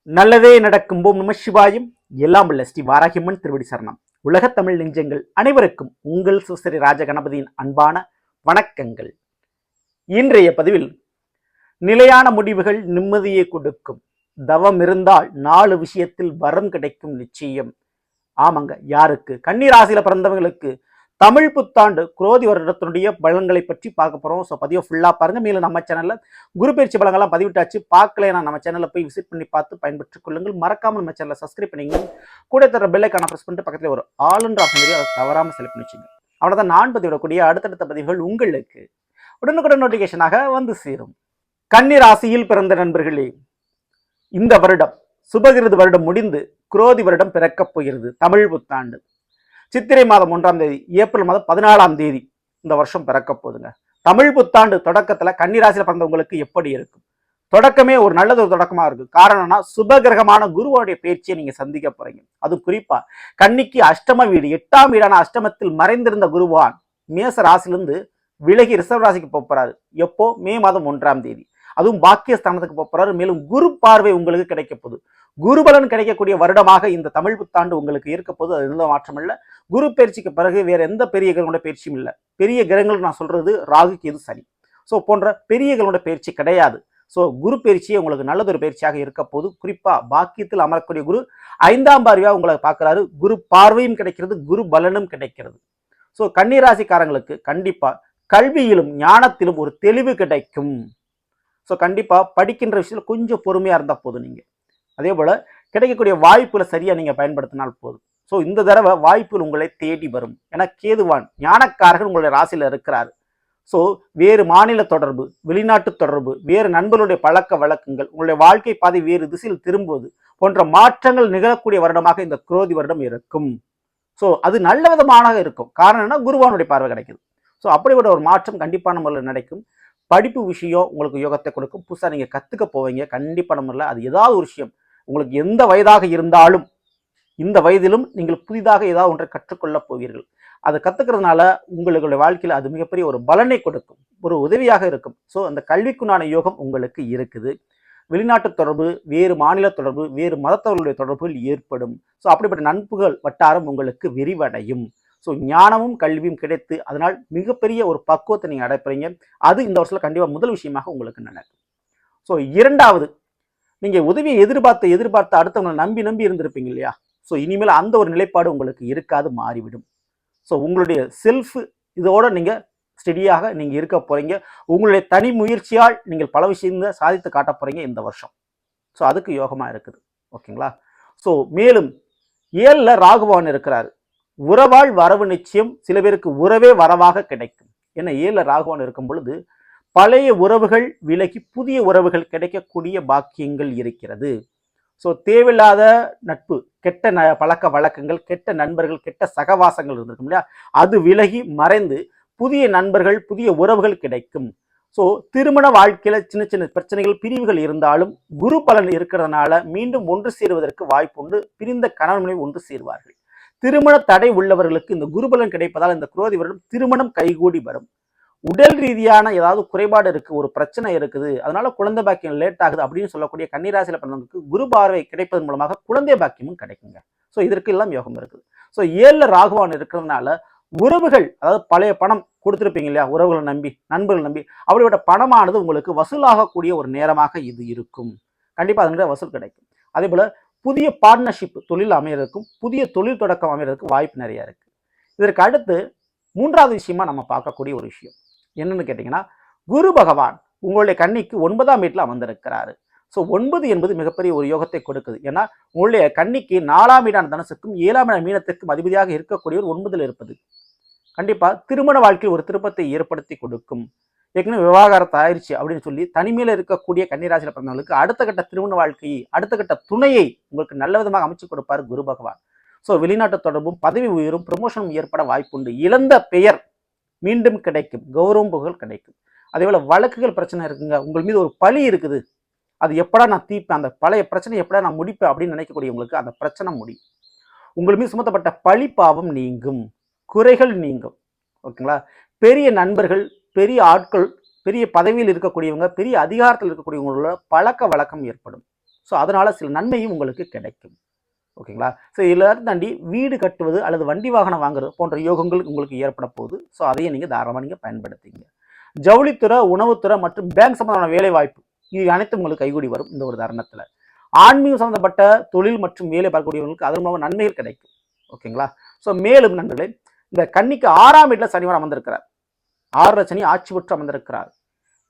நல்லதே நடக்கும் போம் நம சிவாயும் எல்லாம் உள்ள ஸ்ரீ வாராகியம்மன் திருவடி சரணம். உலகத் தமிழ் நெஞ்சங்கள் அனைவருக்கும் உங்கள் சுஸ்ரீ ராஜ கணபதியின் அன்பான வணக்கங்கள். இன்றைய பதிவில் நிலையான முடிவுகள் நிம்மதியை கொடுக்கும், தவம் இருந்தால் 4 விஷயத்தில் வரம் கிடைக்கும் நிச்சயம். ஆமாங்க, யாருக்கு? கன்னிராசியில பிறந்தவங்களுக்கு தமிழ் புத்தாண்டு குரோதி வருடத்தினுடைய பலன்களை பற்றி பார்க்க போறோம். ஸோ பதிவை ஃபுல்லா பாருங்க. மேலும் நம்ம சேனல்ல குரு பயிற்சி பலங்கள்லாம் பதிவிட்டாச்சு, பார்க்கலைன்னா நம்ம சேனல்ல போய் விசிட் பண்ணி பார்த்து பயன்பெற்றுக் கொள்ளுங்கள். மறக்காம நம்ம சேனலை சப்ஸ்கிரைப் பண்ணிங்க, கூட தர பெல் ஐகானை பிரஸ் பண்ணிட்டு பக்கத்துல ஒரு ஆல் ஆப்ஷன் அதை தவறாம செலக்ட் பண்ணி வச்சுங்க. அவ்வளவுதான், நான் பதிவிடக்கூடிய அடுத்தடுத்த பதிவுகள் உங்களுக்கு உடனுக்குடன் நோட்டிபிகேஷனாக வந்து சேரும். கன்னி ராசியில் பிறந்த நண்பர்களே, இந்த வருடம் சுபகிருது வருடம் முடிந்து குரோதி வருடம் பிறக்கப் போகிறது. தமிழ் புத்தாண்டு சித்திரை மாதம் 1ஆம் தேதி, ஏப்ரல் மாதம் 14ஆம் தேதி இந்த வருஷம் பிறக்க போகுதுங்க. தமிழ் புத்தாண்டு தொடக்கத்துல கன்னிராசியில பிறந்தவங்களுக்கு எப்படி இருக்கும்? தொடக்கமே ஒரு நல்லது ஒரு தொடக்கமா இருக்கு. காரணம்னா சுபகிரகமான குருவோடைய பேச்சையை நீங்க சந்திக்க போறீங்க. அது குறிப்பா கன்னிக்கு அஷ்டம வீடு 8ஆம் வீடான அஷ்டமத்தில் மறைந்திருந்த குருவான் மேச ராசிலிருந்து விலகி ரிஷப ராசிக்கு போறாரு. எப்போ? மே மாதம் 1ஆம் தேதி. அதுவும் பாக்கியஸ்தானத்துக்கு போறாரு. மேலும் குரு பார்வை உங்களுக்கு கிடைக்க போகுது. குருபலன் கிடைக்கக்கூடிய வருடமாக இந்த தமிழ் புத்தாண்டு உங்களுக்கு இருக்க போது. அது எந்த மாற்றம் இல்லை. குரு பயிற்சிக்கு பிறகு வேற எந்த பெரிய கிரகங்களோட பயிற்சியும் இல்லை. பெரிய கிரகங்கள் நான் சொல்றது ராகு கேது சனி ஸோ போன்ற பெரிய கிரகங்களோட பயிற்சி கிடையாது. ஸோ குரு பயிற்சியே உங்களுக்கு நல்லதொரு பயிற்சியாக இருக்க போது. குறிப்பா பாக்கியத்தில் அமரக்கூடிய குரு 5ஆம் பார்வையா உங்களை பார்க்கிறாரு. குரு பார்வையும் கிடைக்கிறது, குரு பலனும் கிடைக்கிறது. ஸோ கன்னிராசிக்காரங்களுக்கு கண்டிப்பா கல்வியிலும் ஞானத்திலும் ஒரு தெளிவு கிடைக்கும். ஸோ கண்டிப்பா படிக்கின்ற விஷயத்துல கொஞ்சம் பொறுமையா இருந்தா போதும். நீங்க அதே போல கிடைக்கக்கூடிய வாய்ப்புகளை சரியா நீங்க பயன்படுத்தினால் போதும். ஸோ இந்த தடவை வாய்ப்புகள் உங்களை தேடி வரும். ஏன்னா கேதுவான் ஞானக்காரர்கள் உங்களுடைய ராசியில இருக்கிறார். ஸோ வேறு மாநில தொடர்பு, வெளிநாட்டு தொடர்பு, வேறு நண்பர்களுடைய பழக்க வழக்கங்கள், உங்களுடைய வாழ்க்கை பாதை வேறு திசையில் திரும்புவது போன்ற மாற்றங்கள் நிகழக்கூடிய வருடமாக இந்த குரோதி வருடம் இருக்கும். ஸோ அது நல்ல விதமாக இருக்கும். காரணம் என்ன? குருவானுடைய பார்வை கிடைக்குது. ஸோ அப்படிப்பட்ட ஒரு மாற்றம் கண்டிப்பான முறையில் நடக்கும். படிப்பு விஷயம் உங்களுக்கு யோகத்தை கொடுக்கும். புதுசாக நீங்கள் கற்றுக்க போவீங்க கண்டிப்பான முறையில். அது ஏதாவது ஒரு விஷயம் உங்களுக்கு எந்த வயதாக இருந்தாலும் இந்த வயதிலும் நீங்கள் புதிதாக ஏதாவது ஒன்றை கற்றுக்கொள்ளப் போவீர்கள். அதை கற்றுக்கிறதுனால உங்களுடைய வாழ்க்கையில் அது மிகப்பெரிய ஒரு பலனை கொடுக்கும், ஒரு உதவியாக இருக்கும். ஸோ அந்த கல்விக்குண்டான யோகம் உங்களுக்கு இருக்குது. வெளிநாட்டு தொடர்பு, வேறு மாநில தொடர்பு, வேறு மதத்தவர்களுடைய தொடர்புகள் ஏற்படும். ஸோ அப்படிப்பட்ட நட்புகள் வட்டாரம் உங்களுக்கு விரிவடையும். ஸோ ஞானமும் கல்வியும் கிடைத்து அதனால் மிகப்பெரிய ஒரு பக்குவத்தை நீங்கள் அடைப்பீங்க. அது இந்த வருஷத்தில் கண்டிப்பாக முதல் விஷயமாக உங்களுக்கு நடக்கும். ஸோ இரண்டாவது, நீங்கள் உதவியை எதிர்பார்த்து அடுத்தவங்களை நம்பி இருந்திருப்பீங்க இல்லையா? ஸோ இனிமேல் அந்த ஒரு நிலைப்பாடு உங்களுக்கு இருக்காது, மாறிவிடும். ஸோ உங்களுடைய செல்ஃப் இதோட நீங்கள் ஸ்டெடியாக நீங்கள் இருக்க போகிறீங்க. உங்களுடைய தனி முயற்சியால் நீங்கள் பல விஷயங்களை சாதித்து காட்ட போகிறீங்க இந்த வருஷம். ஸோ அதுக்கு யோகமாக இருக்குது. ஓகேங்களா? ஸோ மேலும் 7ல் ராகுபவன் இருக்கிறாரு. உறவால் வரவு நிச்சயம். சில பேருக்கு உறவே வரவாக கிடைக்கும். ஏன்னா 7ல் ராகுபவன் இருக்கும் பொழுது பழைய உறவுகள் விலகி புதிய உறவுகள் கிடைக்கக்கூடிய பாக்கியங்கள் இருக்கிறது. ஸோ தேவையில்லாத நட்பு, கெட்ட பழக்க வழக்கங்கள், கெட்ட நண்பர்கள், கெட்ட சகவாசங்கள் இருந்திருக்கும் இல்லையா? அது விலகி மறைந்து புதிய நண்பர்கள், புதிய உறவுகள் கிடைக்கும். ஸோ திருமண வாழ்க்கையில சின்ன பிரச்சனைகள், பிரிவுகள் இருந்தாலும் குரு பலன் இருக்கிறதுனால மீண்டும் ஒன்று சேருவதற்கு வாய்ப்பு உண்டு. பிரிந்த கணவனை ஒன்று சேருவார்கள். திருமண தடை உள்ளவர்களுக்கு இந்த குருபலன் கிடைப்பதால் இந்த குரோதி வருடம் திருமணம் கைகூடி வரும். உடல் ரீதியான ஏதாவது குறைபாடு இருக்கு, ஒரு பிரச்சனை இருக்குது, அதனால குழந்தை பாக்கியம் லேட் ஆகுது அப்படின்னு சொல்லக்கூடிய கன்னிராசியில பிறந்தவங்களுக்கு குரு பார்வை கிடைப்பதன் மூலமாக குழந்தை பாக்கியமும் கிடைக்குங்க. ஸோ இதற்கு எல்லாம் யோகம் இருக்குது. ஸோ 7ல் ராகுவான் இருக்கிறதுனால உறவுகள், அதாவது பழைய பணம் கொடுத்துருப்பீங்க இல்லையா, உறவுகளை நம்பி, நண்பர்கள் நம்பி, அப்படிப்பட்ட பணமானது உங்களுக்கு வசூலாகக்கூடிய ஒரு நேரமாக இது இருக்கும். கண்டிப்பாக அதனுடைய வசூல் கிடைக்கும். அதே போல புதிய பார்ட்னர்ஷிப் தொழில் அமையறதுக்கும் புதிய தொழில் தொடக்கம் அமையறதுக்கு வாய்ப்பு நிறைய இருக்கு. இதற்கு அடுத்து 3வது விஷயமா நம்ம பார்க்கக்கூடிய ஒரு விஷயம் என்னன்னு கேட்டீங்கன்னா, குரு பகவான் உங்களுடைய கன்னிக்கு 9ஆம் வீட்டில் அமர்ந்திருக்கிறாரு. ஸோ 9 என்பது மிகப்பெரிய ஒரு யோகத்தை கொடுக்குது. ஏன்னா உங்களுடைய கன்னிக்கு 4ஆம் வீடான தனுசுக்கும் 7ஆம் வீடான மீனத்துக்கும் அதிபதியாக இருக்கக்கூடிய ஒரு 9ல் இருப்பது கண்டிப்பா திருமண வாழ்க்கையில் ஒரு திருப்பத்தை ஏற்படுத்தி கொடுக்கும். ஏற்கனவே விவாகரத்து ஆயிடுச்சு அப்படின்னு சொல்லி தனிமையில இருக்கக்கூடிய கன்னிராசியில பிறந்தவங்களுக்கு அடுத்த கட்ட திருமண வாழ்க்கையை, அடுத்த கட்ட துணையை உங்களுக்கு நல்ல விதமாக அமைச்சு கொடுப்பார் குரு பகவான். ஸோ வெளிநாட்டு தொடர்பும் பதவி உயரும் ப்ரமோஷனும் ஏற்பட வாய்ப்புண்டு. இழந்த பெயர் மீண்டும் கிடைக்கும், கௌரவம் புகழ் கிடைக்கும். அதே போல வழக்குகள் பிரச்சனை இருக்குங்க, உங்கள் மீது ஒரு பழி இருக்குது, அது எப்படா நான் தீர்ப்பேன், அந்த பழைய பிரச்சனை எப்படா நான் முடிப்பேன் அப்படின்னு நினைக்கக்கூடியவங்களுக்கு அந்த பிரச்சனை முடியும். உங்கள் மீது சுமத்தப்பட்ட பழி பாவம் நீங்கும், குறைகள் நீங்கும். ஓகேங்களா? பெரிய நண்பர்கள், பெரிய ஆட்கள், பெரிய பதவியில் இருக்கக்கூடியவங்க, பெரிய அதிகாரத்தில் இருக்கக்கூடியவங்களோட பழக்க வழக்கம் ஏற்படும். ஸோ அதனால சில நன்மையும் உங்களுக்கு கிடைக்கும். ஓகேங்களா? ஸோ எல்லாரும் தாண்டி வீடு கட்டுவது அல்லது வண்டி வாகனம் வாங்குறது போன்ற யோகங்கள் உங்களுக்கு ஏற்பட போகுது. ஸோ அதையும் நீங்கள் தாராளமாக நீங்கள் பயன்படுத்திங்க. ஜவுளித்துறை, உணவுத்துறை மற்றும் பேங்க் சம்பந்தமான வேலை வாய்ப்பு இது அனைத்தும் உங்களுக்கு கைகூடி வரும் இந்த ஒரு தருணத்தில். ஆன்மீகம் சம்பந்தப்பட்ட தொழில் மற்றும் வேலை பார்க்கக்கூடியவர்களுக்கு அதன் மூலம் நன்மைகள் கிடைக்கும். ஓகேங்களா? ஸோ மேலும் நண்பர்களே, இந்த கன்னிக்கு 6ஆம் வீட்டில் சனிவான் அமர்ந்திருக்கிறார். 6 சனி ஆட்சி பெற்று அமர்ந்திருக்கிறார்.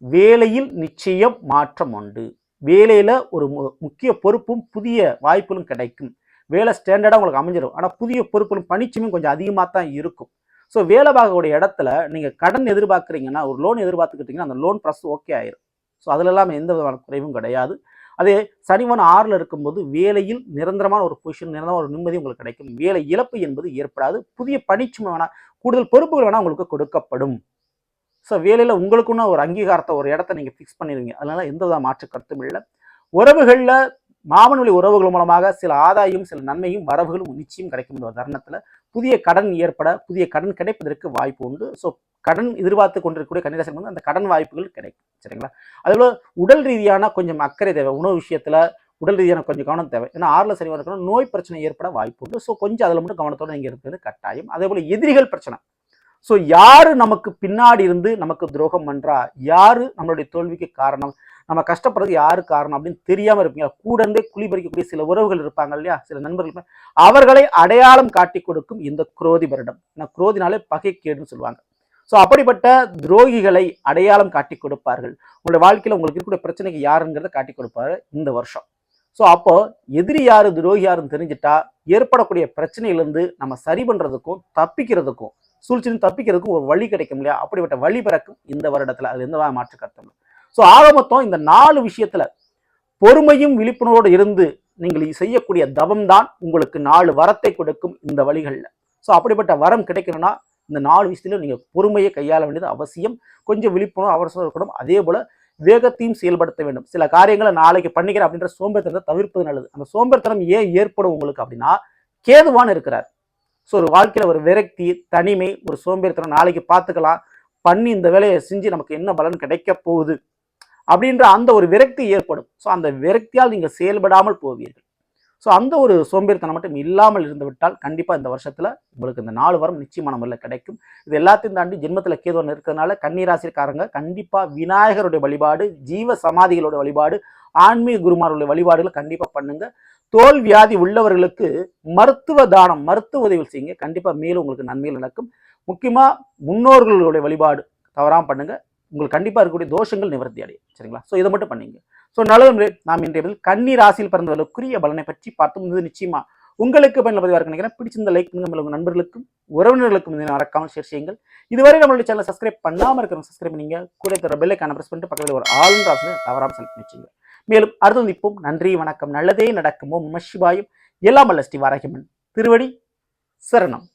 வேலையில் நிச்சயம் மாற்றம் உண்டு. வேலையில ஒரு முக்கிய பொறுப்பும் புதிய வாய்ப்புகளும் கிடைக்கும். வேலை ஸ்டாண்டர்டாக உங்களுக்கு அமைஞ்சிடும். ஆனால் புதிய பொறுப்புகளும் பணிச்சுமையும் கொஞ்சம் அதிகமாக தான் இருக்கும். ஸோ வேலை பார்க்கக்கூடிய இடத்துல நீங்கள் கடன் எதிர்பார்க்குறீங்கன்னா, ஒரு லோன் எதிர்பார்த்துக்கிட்டீங்கன்னா அந்த லோன் ப்ராசஸ் ஓகே ஆயிரும். ஸோ அதில் எல்லாம் எந்த விதமான குறைவும் கிடையாது. அதே சனிவன் 6ல் இருக்கும்போது வேலையில் நிரந்தரமான ஒரு பொசிஷன், நிரந்தரமான ஒரு நிம்மதி உங்களுக்கு கிடைக்கும். வேலை இழப்பு என்பது ஏற்படாது. புதிய பணிச்சுமை வேணா, கூடுதல் பொறுப்புகள் வேணா உங்களுக்கு கொடுக்கப்படும். ஸோ வேலையில் உங்களுக்குன்னு ஒரு அங்கீகாரத்தை, ஒரு இடத்த நீங்கள் ஃபிக்ஸ் பண்ணிடுவீங்க. அதனால எந்த வித மாற்று கருத்தும் இல்லை. உறவுகளில் மாமன் வழி உறவுகள் மூலமாக சில ஆதாயம், சில நன்மையும் வரவுகளும் நிச்சயம் கிடைக்கும். இந்த தருணத்தில் புதிய கடன் ஏற்பட, புதிய கடன் கிடைப்பதற்கு வாய்ப்பு உண்டு. ஸோ கடன் எதிர்பார்த்து கொண்டிருக்கக்கூடிய கன்னிராசி வந்து அந்த கடன் வாய்ப்புகள் கிடைக்கும். சரிங்களா? அதேபோல உடல் ரீதியான கொஞ்சம் அக்கறை தேவை. உணவு விஷயத்தில் உடல் ரீதியான கொஞ்சம் கவனம் தேவை. ஏன்னா 6ல் சனி இருக்கணும், நோய் பிரச்சனை ஏற்பட வாய்ப்பு உண்டு. ஸோ கொஞ்சம் அதில் மட்டும் கவனத்தோடு நீங்கள் இருக்கிறது கட்டாயம். அதே போல் எதிரிகள் பிரச்சனை. ஸோ யாரு நமக்கு பின்னாடி இருந்து நமக்கு துரோகம் பண்றா, யாரு நம்மளுடைய தோல்விக்கு காரணம், நம்ம கஷ்டப்படுறது யாரு காரணம் அப்படின்னு தெரியாம இருப்பீங்க. கூட இருந்தே குழி பறிக்கக்கூடிய சில உறவுகள் இருப்பாங்க இல்லையா, சில நண்பர்கள், அவர்களை அடையாளம் காட்டி கொடுக்கும் இந்த குரோதி வருடம். குரோதினாலே பகைக்கேடுன்னு சொல்லுவாங்க. ஸோ அப்படிப்பட்ட துரோகிகளை அடையாளம் காட்டி கொடுப்பார்கள். உங்களுடைய வாழ்க்கையில் உங்களுக்கு இருக்கக்கூடிய பிரச்சனைக்கு யாருங்கிறத காட்டி கொடுப்பாரு இந்த வருஷம். ஸோ அப்போ எதிரி யாரு, துரோகி யாருன்னு தெரிஞ்சுட்டா ஏற்படக்கூடிய பிரச்சனையிலிருந்து நம்ம சரி பண்றதுக்கும் தப்பிக்கிறதுக்கும், சூழ்ச்சியும் தப்பிக்கிறதுக்கும் ஒரு வழி கிடைக்கும் இல்லையா, அப்படிப்பட்ட வழி பிறக்கும் இந்த வருடத்துல. அது எந்த மாற்று கருத்தும். ஸோ ஆக மொத்தம் இந்த 4 விஷயத்துல பொறுமையும் விழிப்புணர்வோடு இருந்து நீங்கள் செய்யக்கூடிய தவம் தான் உங்களுக்கு 4 வரத்தை கொடுக்கும் இந்த வழிகளில். ஸோ அப்படிப்பட்ட வரம் கிடைக்கணும்னா இந்த 4 விஷயத்திலும் நீங்கள் பொறுமையை கையாள வேண்டியது அவசியம். கொஞ்சம் விழிப்புணர்வு அவசியம் இருக்கணும். அதே போல வேகத்தையும் செயல்படுத்த வேண்டும். சில காரியங்களை நாளைக்கு பண்ணிக்கிறேன் அப்படின்ற சோம்பேறித்தனத்தை தவிர்ப்பது நல்லது. அந்த சோம்பேறித்தனம் ஏன் ஏற்படும் உங்களுக்கு அப்படின்னா, கேதுவான் இருக்கிறார். ஸோ ஒரு வாழ்க்கையில் ஒரு விரக்தி, தனிமை, ஒரு சோம்பேறித்தனம், நாளைக்கு பார்த்துக்கலாம், பண்ணி இந்த வேலையை செஞ்சு நமக்கு என்ன பலன் கிடைக்க போகுது அப்படின்ற அந்த ஒரு விரக்தி ஏற்படும். ஸோ அந்த விரக்தியால் நீங்கள் செயல்படாமல் போவீர்கள். ஸோ அந்த ஒரு சோம்பேறித்தனம் மட்டும் இல்லாமல் இருந்து விட்டால் கண்டிப்பாக இந்த வருஷத்தில் உங்களுக்கு இந்த 4 வரம் நிச்சயமான முறையில் கிடைக்கும். இது எல்லாத்தையும் தாண்டி ஜென்மத்தில் கேதுவன் இருக்கிறதுனால கன்னிராசிக்காரங்க கண்டிப்பாக விநாயகருடைய வழிபாடு, ஜீவ சமாதிகளோட வழிபாடு, ஆன்மீக குருமார்களுடைய வழிபாடுகளை கண்டிப்பாக பண்ணுங்க. தோல் வியாதி உள்ளவர்களுக்கு மருத்துவ தானம், மருத்துவ உதவி செய்யுங்க. கண்டிப்பாக மேலும் உங்களுக்கு நன்மைகள் நடக்கும். முக்கியமாக முன்னோர்களுடைய வழிபாடு தவறாமல் பண்ணுங்க. உங்களுக்கு கண்டிப்பாக இருக்கக்கூடிய தோஷங்கள் நிவர்த்தி அடையும். சரிங்களா? ஸோ இதை மட்டும் பண்ணீங்க. ஸோ நல்லது. நாம் இன்றைய கன்னி ராசியில் பிறந்தவர்களுக்குரிய பலனை பற்றி பார்த்தோம். இது நிச்சயமா உங்களுக்கு பயனுள்ள பதிவாக இருக்கு நினைக்கிறேன். பிடிச்சிருந்த லைக் பண்ணுங்க. உங்கள் நண்பர்களுக்கும் உறவினர்களுக்கும் இதை மறக்காமல் ஷேர் செய்யுங்கள். இதுவரை நம்மளுடைய சேனலை சப்ஸ்கிரைப் பண்ணாமல் இருக்கிறவங்க சப்ஸ்கிரைப் பண்ணிங்க. கூட இருக்கிற பெல்லைக்கான பிரஸ் பண்ணிட்டு பக்கத்தில் ஒரு ஆளுநர் ஆப்ஷனை தவறாமல் செலக்ட் பண்ணி வச்சுங்க. மேலும் அடுத்து நிற்போம். நன்றி, வணக்கம். நல்லதே நடக்கும். ஓம் நம சிவாயம். எல்லாம் வல்ல ஸ்ரீ வாராகியம்மன் திருவடி சரணம்.